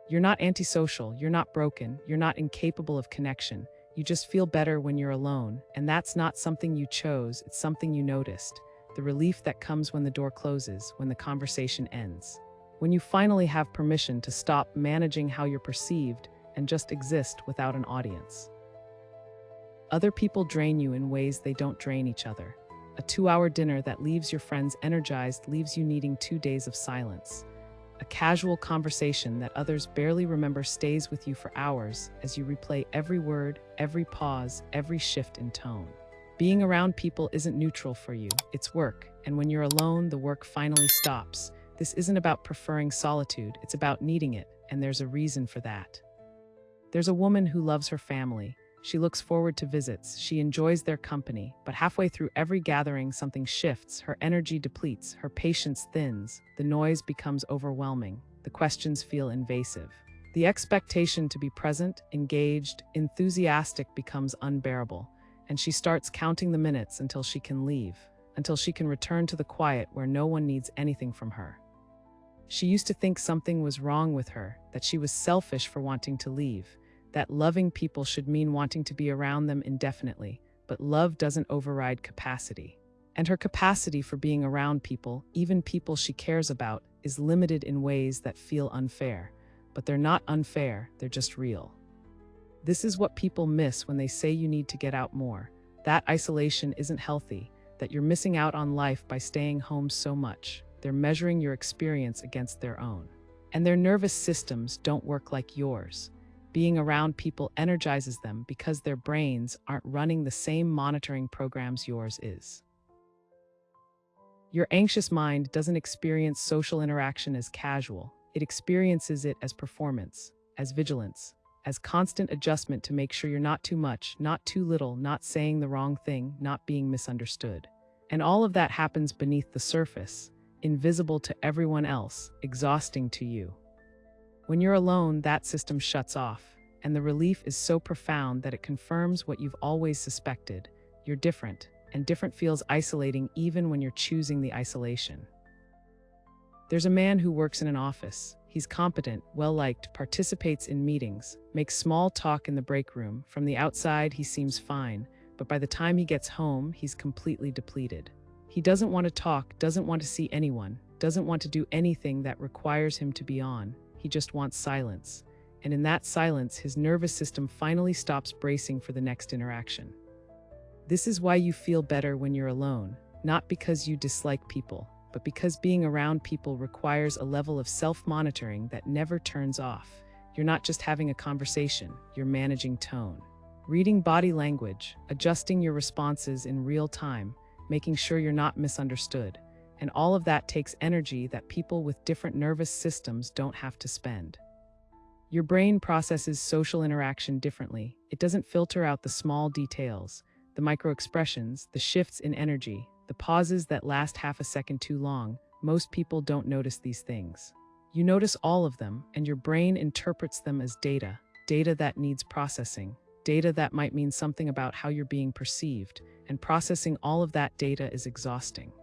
You're not antisocial, you're not broken, you're not incapable of connection. You just feel better when you're alone, and that's not something you chose, it's something you noticed. The relief that comes when the door closes, when the conversation ends. When you finally have permission to stop managing how you're perceived and just exist without an audience. Other people drain you in ways they don't drain each other. A 2-hour dinner that leaves your friends energized leaves you needing 2 days of silence. A casual conversation that others barely remember stays with you for hours as you replay every word, every pause, every shift in tone. Being around people isn't neutral for you, it's work, and when you're alone, the work finally stops. This isn't about preferring solitude, it's about needing it, and there's a reason for that. There's a woman who loves her family. She looks forward to visits, she enjoys their company, but halfway through every gathering something shifts, her energy depletes, her patience thins, the noise becomes overwhelming, the questions feel invasive. The expectation to be present, engaged, enthusiastic becomes unbearable, and she starts counting the minutes until she can leave, until she can return to the quiet where no one needs anything from her. She used to think something was wrong with her, that she was selfish for wanting to leave, that loving people should mean wanting to be around them indefinitely, but love doesn't override capacity. And her capacity for being around people, even people she cares about, is limited in ways that feel unfair. But they're not unfair, they're just real. This is what people miss when they say you need to get out more. That isolation isn't healthy, that you're missing out on life by staying home so much. They're measuring your experience against their own. And their nervous systems don't work like yours. Being around people energizes them because their brains aren't running the same monitoring programs yours is. Your anxious mind doesn't experience social interaction as casual. It experiences it as performance, as vigilance, as constant adjustment to make sure you're not too much, not too little, not saying the wrong thing, not being misunderstood. And all of that happens beneath the surface, invisible to everyone else, exhausting to you. When you're alone, that system shuts off, and the relief is so profound that it confirms what you've always suspected. You're different, and different feels isolating even when you're choosing the isolation. There's a man who works in an office. He's competent, well-liked, participates in meetings, makes small talk in the break room. From the outside, he seems fine, but by the time he gets home, he's completely depleted. He doesn't want to talk, doesn't want to see anyone, doesn't want to do anything that requires him to be on. He just wants silence. And in that silence, his nervous system finally stops bracing for the next interaction. This is why you feel better when you're alone, not because you dislike people, but because being around people requires a level of self-monitoring that never turns off. You're not just having a conversation, you're managing tone. Reading body language, adjusting your responses in real time, making sure you're not misunderstood. And all of that takes energy that people with different nervous systems don't have to spend. Your brain processes social interaction differently. It doesn't filter out the small details, the micro-expressions, the shifts in energy, the pauses that last half a second too long. Most people don't notice these things. You notice all of them, and your brain interprets them as data that needs processing, data that might mean something about how you're being perceived, and processing all of that data is exhausting.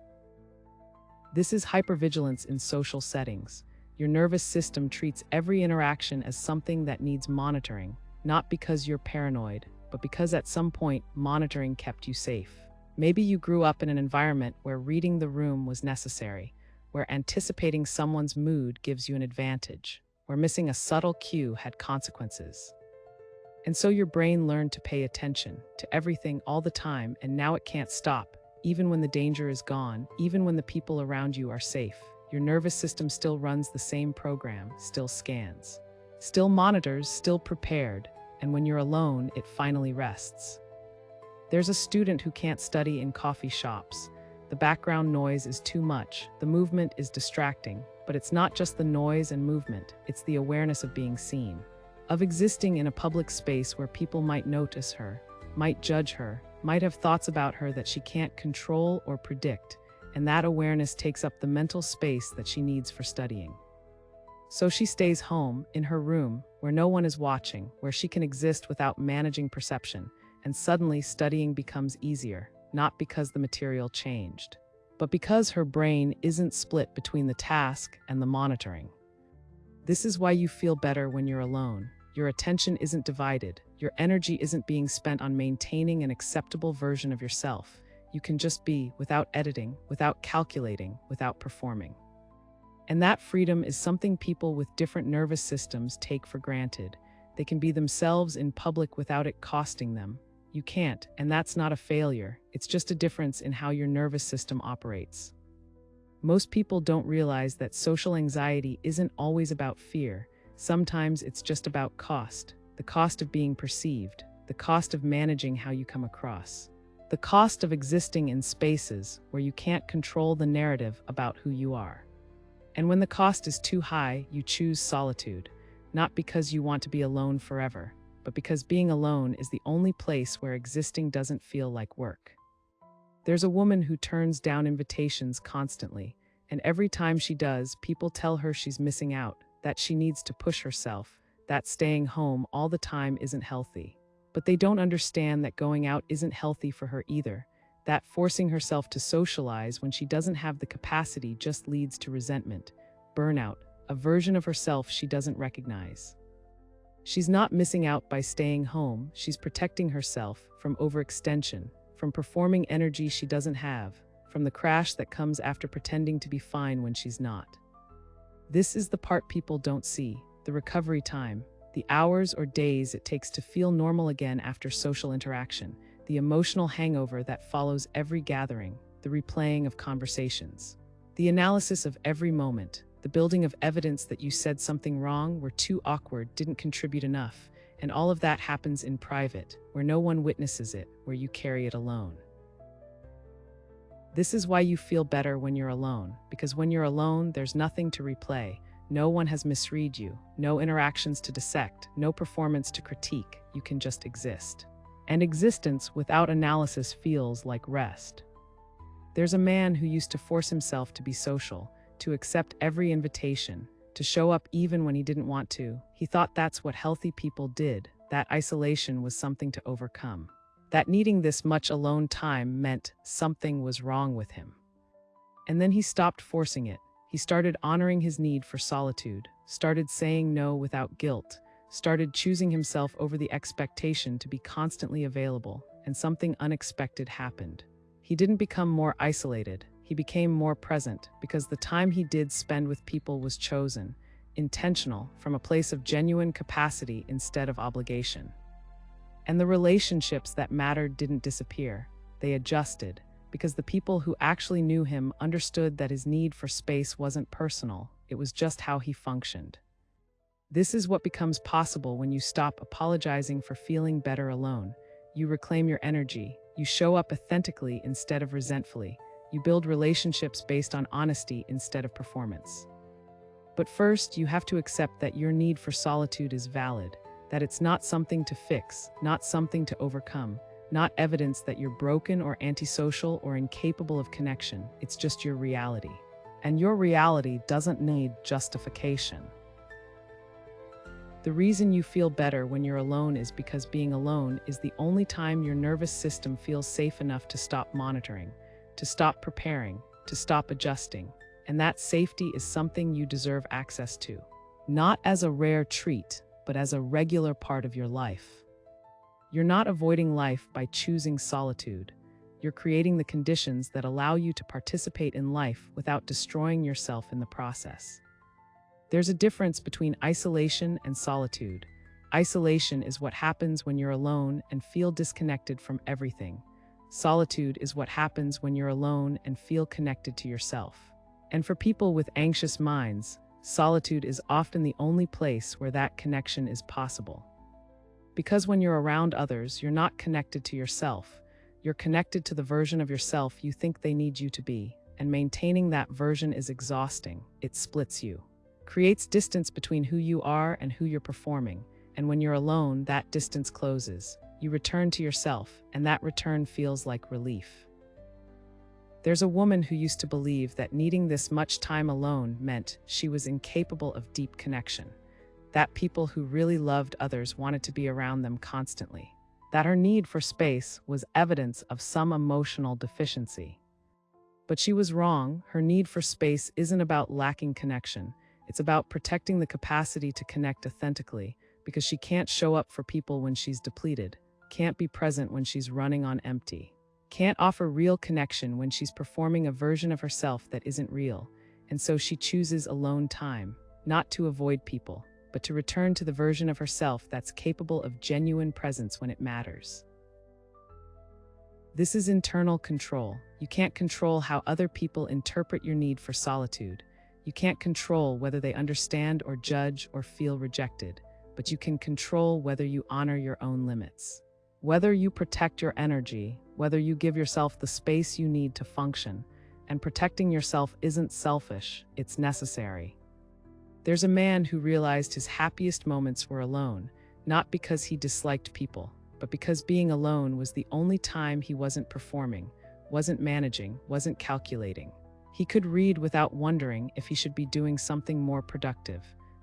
This is hypervigilance in social settings. Your nervous system treats every interaction as something that needs monitoring, not because you're paranoid, but because at some point, monitoring kept you safe. Maybe you grew up in an environment where reading the room was necessary, where anticipating someone's mood gives you an advantage, where missing a subtle cue had consequences. And so your brain learned to pay attention to everything all the time, and now it can't stop. Even when the danger is gone, even when the people around you are safe, your nervous system still runs the same program, still scans, still monitors, still prepared, and when you're alone, it finally rests. There's a student who can't study in coffee shops. The background noise is too much, the movement is distracting, but it's not just the noise and movement, it's the awareness of being seen, of existing in a public space where people might notice her, might judge her, might have thoughts about her that she can't control or predict, and that awareness takes up the mental space that she needs for studying. So she stays home, in her room, where no one is watching, where she can exist without managing perception, and suddenly studying becomes easier, not because the material changed, but because her brain isn't split between the task and the monitoring. This is why you feel better when you're alone. Your attention isn't divided. Your energy isn't being spent on maintaining an acceptable version of yourself. You can just be, without editing, without calculating, without performing. And that freedom is something people with different nervous systems take for granted. They can be themselves in public without it costing them. You can't, and that's not a failure. It's just a difference in how your nervous system operates. Most people don't realize that social anxiety isn't always about fear. Sometimes it's just about cost. The cost of being perceived, the cost of managing how you come across, the cost of existing in spaces where you can't control the narrative about who you are. And when the cost is too high, you choose solitude, not because you want to be alone forever, but because being alone is the only place where existing doesn't feel like work. There's a woman who turns down invitations constantly, and every time she does, people tell her she's missing out, that she needs to push herself, that staying home all the time isn't healthy. But they don't understand that going out isn't healthy for her either, that forcing herself to socialize when she doesn't have the capacity just leads to resentment, burnout, a version of herself she doesn't recognize. She's not missing out by staying home, she's protecting herself from overextension, from performing energy she doesn't have, from the crash that comes after pretending to be fine when she's not. This is the part people don't see, the recovery time, the hours or days it takes to feel normal again after social interaction, the emotional hangover that follows every gathering, the replaying of conversations, the analysis of every moment, the building of evidence that you said something wrong, were too awkward, didn't contribute enough, and all of that happens in private, where no one witnesses it, where you carry it alone. This is why you feel better when you're alone, because when you're alone, there's nothing to replay. No one has misread you, no interactions to dissect, no performance to critique. You can just exist. And existence without analysis feels like rest. There's a man who used to force himself to be social, to accept every invitation, to show up even when he didn't want to. He thought that's what healthy people did, that isolation was something to overcome, that needing this much alone time meant something was wrong with him. And then he stopped forcing it. He started honoring his need for solitude, started saying no without guilt, started choosing himself over the expectation to be constantly available, and something unexpected happened. He didn't become more isolated, he became more present, because the time he did spend with people was chosen, intentional, from a place of genuine capacity instead of obligation. And the relationships that mattered didn't disappear, they adjusted, because the people who actually knew him understood that his need for space wasn't personal, it was just how he functioned. This is what becomes possible when you stop apologizing for feeling better alone. You reclaim your energy, you show up authentically instead of resentfully, you build relationships based on honesty instead of performance. But first, you have to accept that your need for solitude is valid, that it's not something to fix, not something to overcome, not evidence that you're broken or antisocial or incapable of connection. It's just your reality. And your reality doesn't need justification. The reason you feel better when you're alone is because being alone is the only time your nervous system feels safe enough to stop monitoring, to stop preparing, to stop adjusting. And that safety is something you deserve access to, not as a rare treat, but as a regular part of your life. You're not avoiding life by choosing solitude. You're creating the conditions that allow you to participate in life without destroying yourself in the process. There's a difference between isolation and solitude. Isolation is what happens when you're alone and feel disconnected from everything. Solitude is what happens when you're alone and feel connected to yourself. And for people with anxious minds, solitude is often the only place where that connection is possible. Because when you're around others, you're not connected to yourself. You're connected to the version of yourself you think they need you to be, and maintaining that version is exhausting. It splits you, creates distance between who you are and who you're performing, and when you're alone, that distance closes. You return to yourself, and that return feels like relief. There's a woman who used to believe that needing this much time alone meant she was incapable of deep connection, that people who really loved others wanted to be around them constantly, that her need for space was evidence of some emotional deficiency. But she was wrong. Her need for space isn't about lacking connection. It's about protecting the capacity to connect authentically, because she can't show up for people when she's depleted, can't be present when she's running on empty, can't offer real connection when she's performing a version of herself that isn't real. And so she chooses alone time, not to avoid people, but to return to the version of herself that's capable of genuine presence when it matters. This is internal control. You can't control how other people interpret your need for solitude. You can't control whether they understand or judge or feel rejected, but you can control whether you honor your own limits. Whether you protect your energy, whether you give yourself the space you need to function, and protecting yourself isn't selfish, it's necessary. There's a man who realized his happiest moments were alone, not because he disliked people, but because being alone was the only time he wasn't performing, wasn't managing, wasn't calculating. He could read without wondering if he should be doing something more productive,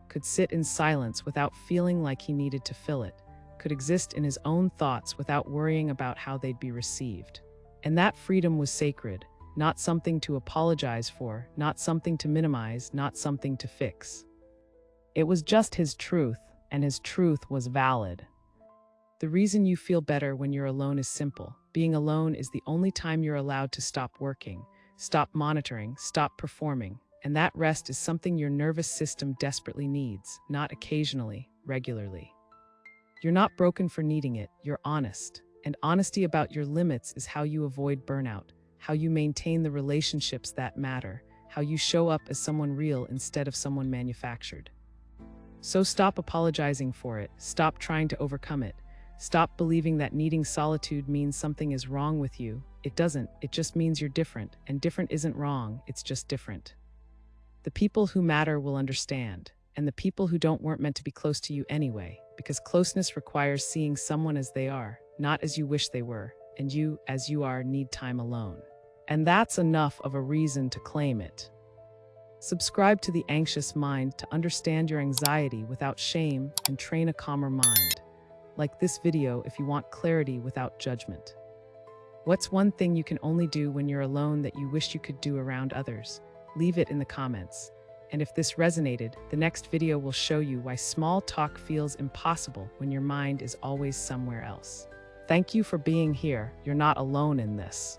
could sit in silence without feeling like he needed to fill it, could exist in his own thoughts without worrying about how they'd be received. And that freedom was sacred, not something to apologize for, not something to minimize, not something to fix. It was just his truth, and his truth was valid. The reason you feel better when you're alone is simple. Being alone is the only time you're allowed to stop working, stop monitoring, stop performing, and that rest is something your nervous system desperately needs, not occasionally, regularly. You're not broken for needing it, you're honest. And honesty about your limits is how you avoid burnout, how you maintain the relationships that matter, how you show up as someone real instead of someone manufactured. So stop apologizing for it, stop trying to overcome it, stop believing that needing solitude means something is wrong with you. It doesn't, it just means you're different, and different isn't wrong, it's just different. The people who matter will understand, and the people who don't weren't meant to be close to you anyway, because closeness requires seeing someone as they are, not as you wish they were, and you, as you are, need time alone. And that's enough of a reason to claim it. Subscribe to The Anxious Mind to understand your anxiety without shame and train a calmer mind. Like this video if you want clarity without judgment. What's one thing you can only do when you're alone that you wish you could do around others? Leave it in the comments. And if this resonated, the next video will show you why small talk feels impossible when your mind is always somewhere else. Thank you for being here. You're not alone in this.